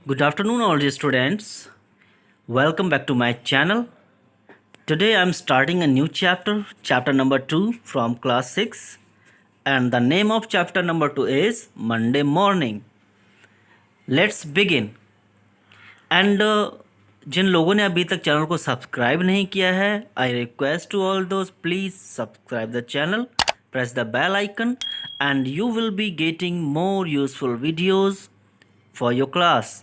Good afternoon all dear students. Welcome back to my channel. Today I am starting a new chapter number 2 from class 6, and the name of chapter number 2 is Monday morning. Let's begin. And जिन लोगों ने अभी तक channel को subscribe नहीं किया है, I request to all those, please subscribe the channel, press the bell icon, and you will be getting more useful videos for your class.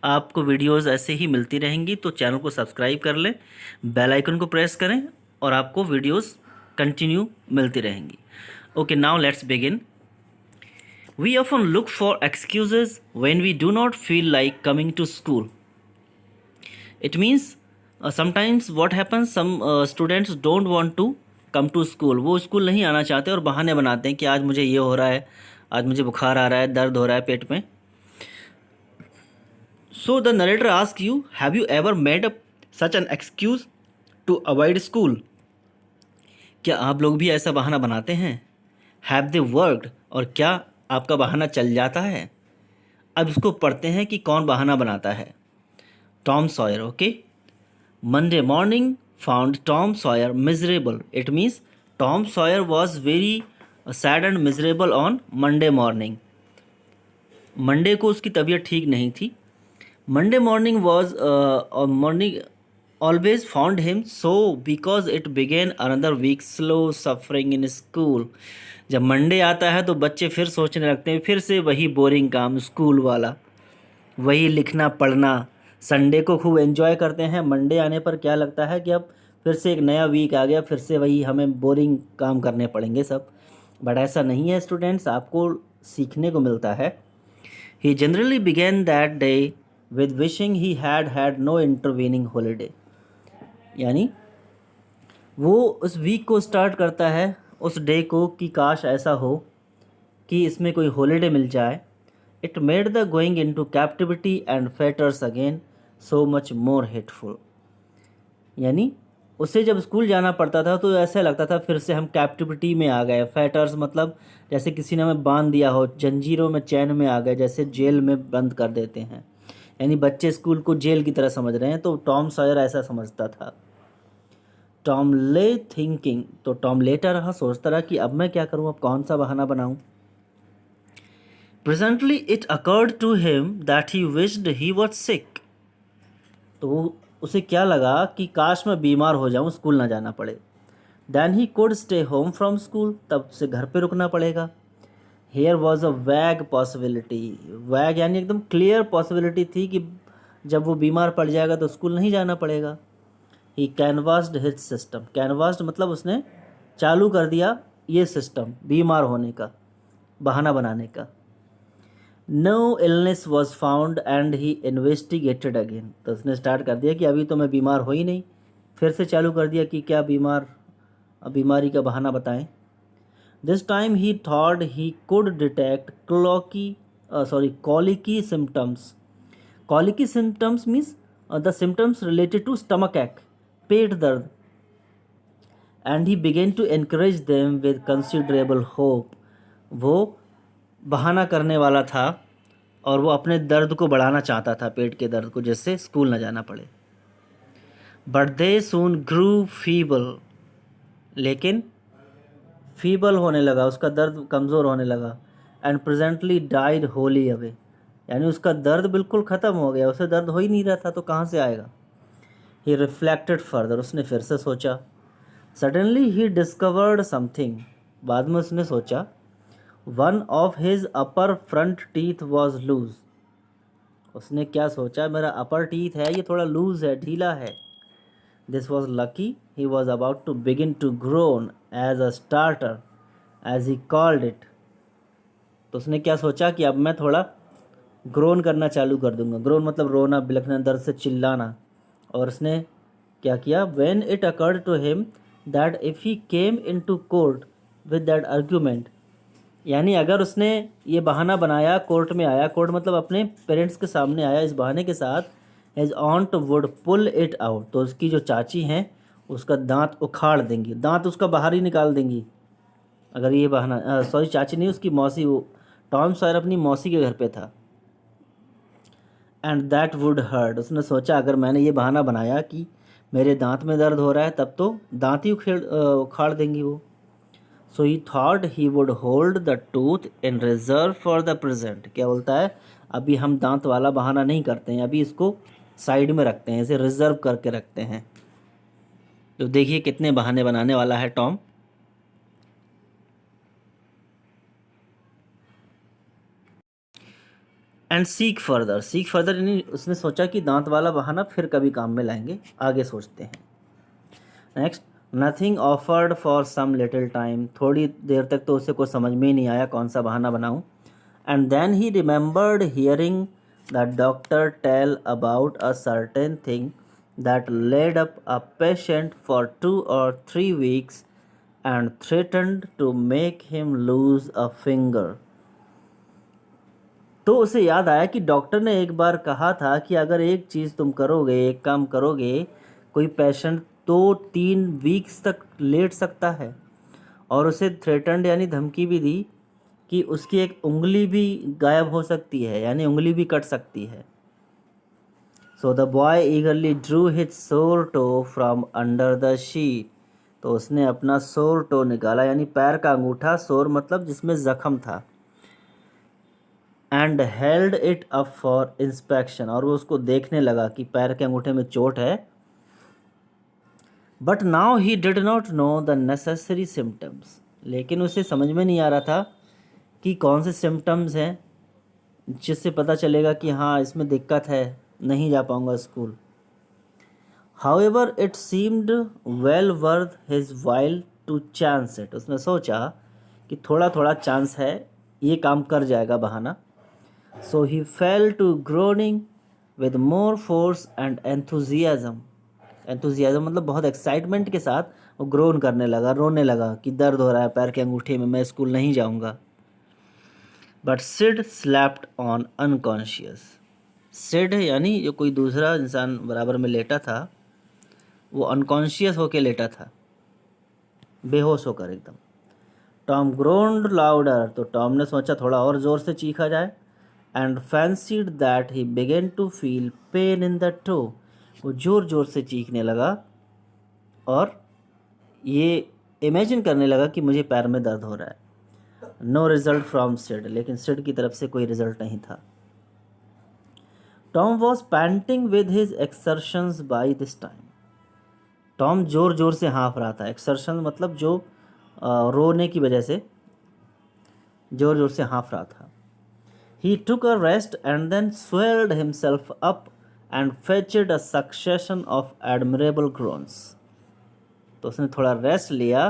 आपको videos ऐसे ही मिलती रहेंगी, तो चैनल को सब्सक्राइब कर लें, बेल आइकन को प्रेस करें और आपको वीडियोस कंटिन्यू मिलती रहेंगी. Okay, now let's begin. We often look for excuses when we do not feel like coming to school. It means sometimes what happens, some students don't want to come to school. वो school नहीं आना चाहते और बहाने बनाते हैं कि आज मुझे ये हो रहा है, आज मुझे बुखार आ रहा है, दर्द हो रहा है पेट में. So the narrator asks you, have you ever made up such an excuse to avoid school? क्या आप लोग भी ऐसा बहाना बनाते हैं? Have they worked? और क्या आपका बहाना चल जाता है? अब इसको पढ़ते हैं कि कौन बहाना बनाता है. Tom Sawyer, okay? Monday morning found Tom Sawyer miserable. It means Tom Sawyer was very sad and miserable on Monday morning. Monday को उसकी तबीयत ठीक नहीं थी. Monday morning always found him so because it began another week slow suffering in school. जब Monday आता है तो बच्चे फिर सोचने लगते हैं, फिर से वही बोरिंग काम स्कूल वाला, वही लिखना पढ़ना. संडे को खूब एंजॉय करते हैं, मंडे आने पर क्या लगता है कि अब फिर से एक नया वीक आ गया, फिर से वही हमें बोरिंग काम करने पड़ेंगे सब. बट ऐसा नहीं है स्टूडेंट्स, आपको सीखने को मिलता है. He generally began that day with wishing he had no intervening holiday. यानी वो उस वीक को स्टार्ट करता है, उस डे को, कि काश ऐसा हो कि इसमें कोई हॉलीडे मिल जाए. It made the going into captivity and fetters again so much more hateful. यानी उससे जब स्कूल जाना पड़ता था तो ऐसा लगता था फिर से हम कैप्टिविटी में आ गए. फैटर्स मतलब जैसे किसी ने हमें बांध दिया हो, जंजीरों में, चैन में आ गए, जैसे जेल में बंद कर देते हैं. यानी बच्चे स्कूल को जेल की तरह समझ रहे हैं, तो टॉम सॉयर ऐसा समझता था. टॉम ले थिंकिंग, तो टॉम लेटा रहा, सोचता रहा कि अब मैं क्या करूं, अब कौन सा बहाना बनाऊं. Presently it occurred to him that he wished he was sick. तो उसे क्या लगा कि काश मैं बीमार हो जाऊं, स्कूल ना जाना पड़े. Then he could stay home from school, तब से घर पे रुकना पड़ेगा. हेयर वॉज अ वैग पॉसिबिलिटी. वैग यानी एकदम क्लियर पॉसिबिलिटी थी कि जब वो बीमार पड़ जाएगा तो स्कूल नहीं जाना पड़ेगा. ही कैनवास्ड हिज सिस्टम. कैनवास्ड मतलब उसने चालू कर दिया ये सिस्टम बीमार होने का, बहाना बनाने का. No illness was found and he investigated again. तो उसने स्टार्ट कर दिया कि अभी तो मैं बीमार हो ही नहीं, फिर से चालू कर दिया कि क्या बीमारी का बहाना बताएं. This time he thought he could detect colicky symptoms. Colicky symptoms means the symptoms related to stomach ache, पेट दर्द. And he began to encourage them with considerable hope. वो बहाना करने वाला था और वो अपने दर्द को बढ़ाना चाहता था, पेट के दर्द को, जिससे स्कूल न जाना पड़े. But they soon grew feeble. लेकिन फीबल होने लगा, उसका दर्द कमज़ोर होने लगा. And presently died Holi away. यानी उसका दर्द बिल्कुल ख़त्म हो गया, उसे दर्द हो ही नहीं रहा था तो कहाँ से आएगा. He reflected further. उसने फिर से सोचा. Suddenly he discovered something. बाद में उसने सोचा, one of his upper front teeth was loose. उसने क्या सोचा, मेरा अपर टीथ है ये थोड़ा लूज है, ढीला है. This was lucky. He was about to begin to groan as a starter, as he called it. तो उसने क्या सोचा कि अब मैं थोड़ा ग्रोन करना चालू कर दूंगा. ग्रोन मतलब रोना, बिलखना, दर्द से चिल्लाना. और उसने क्या किया, when it occurred to him that if he came into court with that argument, यानी अगर उसने ये बहाना बनाया, कोर्ट में आया, कोर्ट मतलब अपने पेरेंट्स के सामने आया इस बहाने के साथ, his aunt would pull it out. तो उसकी जो चाची हैं उसका दांत उखाड़ देंगी, दांत उसका बाहर ही निकाल देंगी अगर ये बहाना। सॉरी, चाची नहीं, उसकी मौसी। वो टॉम सॉयर अपनी मौसी के घर पे था। एंड दैट वुड हर्ट, उसने सोचा अगर मैंने ये बहाना बनाया कि मेरे दांत में दर्द हो रहा है, तब तो दांत ही उखाड़ देंगी वो। So he thought he would hold the tooth in reserve for the present. क्या बोलता है, अभी हम दांत वाला बहाना नहीं करते हैं, अभी इसको साइड में रखते हैं, इसे रिजर्व करके रखते हैं। तो देखिए कितने बहाने बनाने वाला है Tom. And seek further, seek further यानी उसने सोचा कि दांत वाला बहाना फिर कभी काम में लाएंगे, आगे सोचते हैं। Next, nothing offered for some little time, थोड़ी देर तक तो उसे कुछ समझ में ही नहीं आया कौन सा बहाना बनाऊं। And then he remembered hearing the doctor tell about a certain thing that laid up a patient for 2 or 3 weeks and threatened to make him lose a finger। तो उसे याद आया कि डॉक्टर ने एक बार कहा था कि अगर एक चीज़ तुम करोगे, एक काम करोगे, कोई पेशेंट तो 3 वीक्स तक लेट सकता है। और उसे थ्रेटन्ड यानी धमकी भी दी कि उसकी एक उंगली भी गायब हो सकती है, यानी उंगली भी कट सकती है। So the boy eagerly drew his sore toe from under the sheet, तो उसने अपना सोर टो निकाला, यानी पैर का अंगूठा, सोर मतलब जिसमें जख्म था। And held it up for inspection, और वो उसको देखने लगा कि पैर के अंगूठे में चोट है। But now he did not know the necessary symptoms, लेकिन उसे समझ में नहीं आ रहा था कि कौन से सिम्टम्स हैं जिससे पता चलेगा कि हाँ इसमें दिक्कत है, नहीं जा पाऊँगा school. However it seemed well worth his while to chance it, उसने सोचा कि थोड़ा थोड़ा चांस है, ये काम कर जाएगा बहाना। So he fell to groaning with more force and enthusiasm। enthusiasm मतलब बहुत एक्साइटमेंट के साथ वो ग्रोन करने लगा, रोने लगा कि दर्द हो रहा है पैर के अंगूठे में, मैं स्कूल नहीं जाऊंगा। But Sid slept on unconscious, Sid यानी जो कोई दूसरा इंसान बराबर में लेटा था, वो अनकॉन्शियस होके लेटा था, बेहोश होकर एकदम। टॉम ग्रोन्ड लाउडर, तो टॉम ने सोचा थोड़ा और ज़ोर से चीखा जाए। And fancied that he began to feel pain in the toe, वो ज़ोर ज़ोर से चीखने लगा और ये इमेजिन करने लगा कि मुझे पैर में दर्द हो रहा है। नो रिजल्ट फ्रॉम सिड, लेकिन सिड की तरफ से कोई रिजल्ट नहीं था। Tom was panting with his exertions by this time, Tom ज़ोर ज़ोर से हाँफ रहा था। एक्सर्शन मतलब जो रोने की वजह से ज़ोर ज़ोर से हाँफ रहा था। He took a rest and then swelled himself up and fetched a succession of admirable groans। तो उसने थोड़ा रेस्ट लिया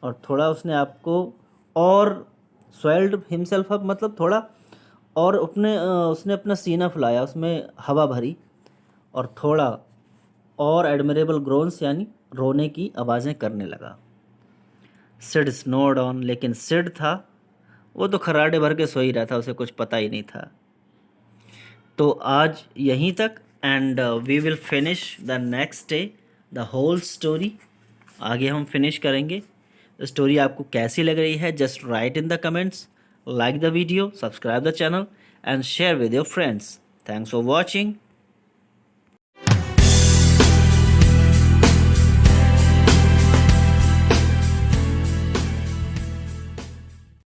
और थोड़ा उसने आपको और swelled himself up मतलब थोड़ा और उसने अपना सीना फुलाया, उसमें हवा भरी, और थोड़ा और एडमिरेबल ग्रोन्स यानी रोने की आवाज़ें करने लगा। सिड स्नोड ऑन, लेकिन सिड था वो तो खर्राटे भर के सो ही रहा था, उसे कुछ पता ही नहीं था। तो आज यहीं तक, and we will finish the next day the whole story. आगे हम फिनिश करेंगे। स्टोरी आपको कैसी लग रही है, just right in the comments, like the video, subscribe the channel and share with your friends. Thanks for watching.